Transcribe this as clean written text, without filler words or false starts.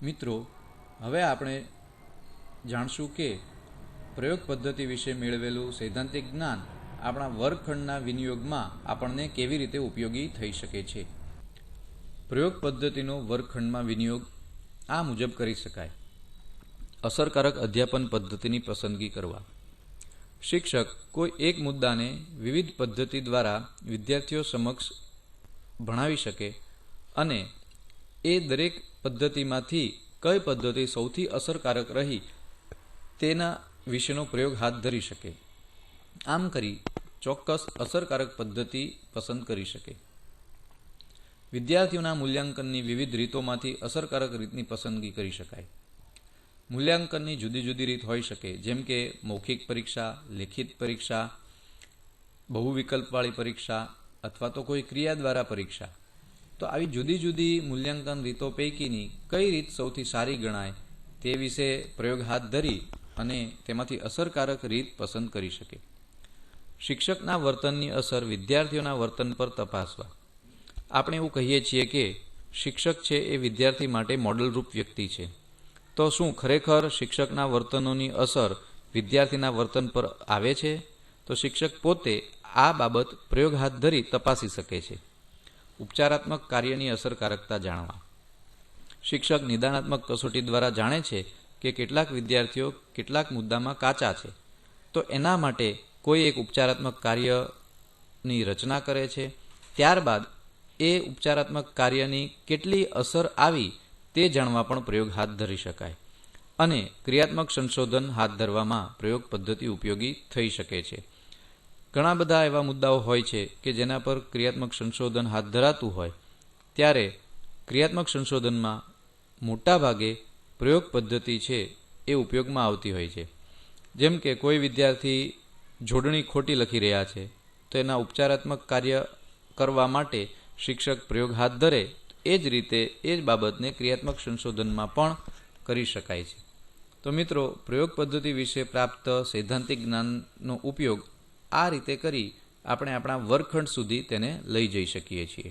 મિત્રો, હવે આપણે જાણશું કે પ્રયોગ પદ્ધતિ વિશે મેળવેલું સૈદ્ધાંતિક જ્ઞાન આપણા વર્ગખંડના વિનિયોગમાં આપણને કેવી રીતે ઉપયોગી થઈ શકે છે. પ્રયોગ પદ્ધતિનો વર્ગખંડમાં વિનિયોગ આ મુજબ કરી શકાય. અસરકારક અધ્યાપન પદ્ધતિની પસંદગી કરવા. શિક્ષક કોઈ એક મુદ્દાને વિવિધ પદ્ધતિ દ્વારા વિદ્યાર્થીઓ સમક્ષ ભણાવી શકે અને એ દરેક પદ્ધતિમાંથી કઈ પદ્ધતિ સૌથી અસરકારક રહી તેના વિશેનો પ્રયોગ હાથ ધરી શકે. આમ કરી ચોક્કસ અસરકારક પદ્ધતિ પસંદ કરી શકે. વિદ્યાર્થીઓના મૂલ્યાંકનની વિવિધ રીતોમાંથી અસરકારક રીતની પસંદગી કરી શકાય. મૂલ્યાંકનની જુદી જુદી રીત હોઈ શકે, જેમ કે મૌખિક પરીક્ષા, લેખિત પરીક્ષા, બહુવિકલ્પવાળી પરીક્ષા અથવા તો કોઈ ક્રિયા દ્વારા પરીક્ષા. તો આવી જુદી જુદી મૂલ્યાંકન રીતો પૈકીની કઈ રીત સૌથી સારી ગણાય તે વિશે પ્રયોગ હાથ ધરી અને તેમાંથી અસરકારક રીત પસંદ કરી શકે. શિક્ષકના વર્તનની અસર વિદ્યાર્થીઓના વર્તન પર તપાસવા. આપણે એવું કહીએ છીએ કે શિક્ષક છે એ વિદ્યાર્થી માટે મોડલરૂપ વ્યક્તિ છે. તો શું ખરેખર શિક્ષકના વર્તનોની અસર વિદ્યાર્થીના વર્તન પર આવે છે? તો શિક્ષક પોતે આ બાબત પ્રયોગ હાથ ધરી તપાસી શકે છે. ઉપચારાત્મક કાર્યની અસરકારકતા જાણવા. શિક્ષક નિદાનાત્મક કસોટી દ્વારા જાણે છે કે કેટલાક વિદ્યાર્થીઓ કેટલાક મુદ્દામાં કાચા છે, તો એના માટે કોઈ એક ઉપચારાત્મક કાર્યની રચના કરે છે. ત્યારબાદ એ ઉપચારાત્મક કાર્યની કેટલી અસર આવી તે જાણવા પણ પ્રયોગ હાથ ધરી શકાય. અને ક્રિયાત્મક સંશોધન હાથ ધરવામાં પ્રયોગ પદ્ધતિ ઉપયોગી થઈ શકે છે. ઘણા બધા એવા મુદ્દાઓ હોય છે કે જેના પર ક્રિયાત્મક સંશોધન હાથ ધરાતું હોય, ત્યારે ક્રિયાત્મક સંશોધનમાં મોટા ભાગે પ્રયોગ પદ્ધતિ છે એ ઉપયોગમાં આવતી હોય છે. જેમ કે કોઈ વિદ્યાર્થી જોડણી ખોટી લખી રહ્યા છે, તો એના ઉપચારાત્મક કાર્ય કરવા માટે શિક્ષક પ્રયોગ હાથ ધરે, એ જ રીતે એ જ બાબતને ક્રિયાત્મક સંશોધનમાં પણ કરી શકાય છે. તો મિત્રો, પ્રયોગ પદ્ધતિ વિશે પ્રાપ્ત સૈદ્ધાંતિક જ્ઞાનનો ઉપયોગ આ રીતે કરી આપણે આપણા વર્ગખંડ સુધી તેને લઈ જઈ શકીએ છીએ.